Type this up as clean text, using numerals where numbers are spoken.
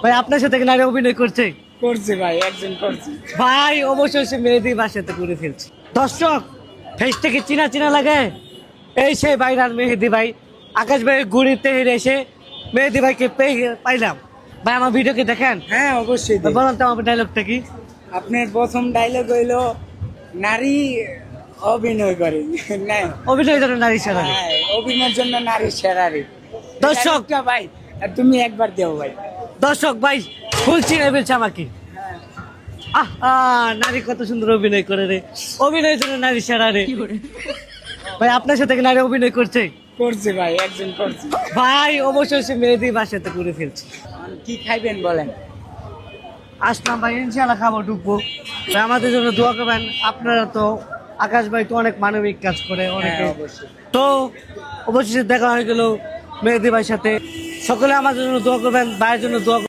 ভাই আপনার সাথে কি নারী অভিনয় করছে? করছে ভাই, একজন করছে। ভাই অবশ্যই সে মেহেদি বাসাতে করে ফেলছে। দর্শক ফেস থেকে চিনা চিনা লাগে, এই সেই ভাইরাল মেহেদি ভাই। আকাশ ভাই ঘুরিতে হেরে এসে মেহেদি ভাইকে পাইলাম। ভাই আমার ভিডিওকে দেখেন? হ্যাঁ অবশ্যই দেখি। বলেন তো আমার ডায়লগটা কি? আপনার প্রথম ডায়লগ হইলো নারী অভিনয় করে না। অভিনয় জন্য নারী সেরা। হ্যাঁ, অভিনয়ের জন্য নারী সেরারি। দর্শক ডায়লগটা ভাই আর তুমি একবার দেও ভাই। দর্শক ভাই ফুল চিনে ফেলছে আমাকে। নারী কত সুন্দর অভিনয় করে রে, অভিনয়ের জন্য নারী সেরা রে। ভাই আপনার সাথে কি নারী অভিনয় করছে? করছে ভাই, একজন করছে। ভাই অবশ্যই সে মেহেদি বাসাতে করে ফেলছে। কি খাইবেন বলেন? আসলাম ভাই, ইনশাল্লাহ খাবো, ঢুকবো। ভাই আমাদের জন্য দোয়া করবেন। আপনারা তো আকাশ ভাই তো অনেক মানবিক কাজ করে অনেকে, হ্যাঁ, অবশ্যই। তো অবশ্যই দেখা হয়ে গেল মেহেদি ভাইয়ের সাথে। সকলে আমাদের জন্য দোয়া করবেন, ভাইয়ের জন্য দোয়া করবেন।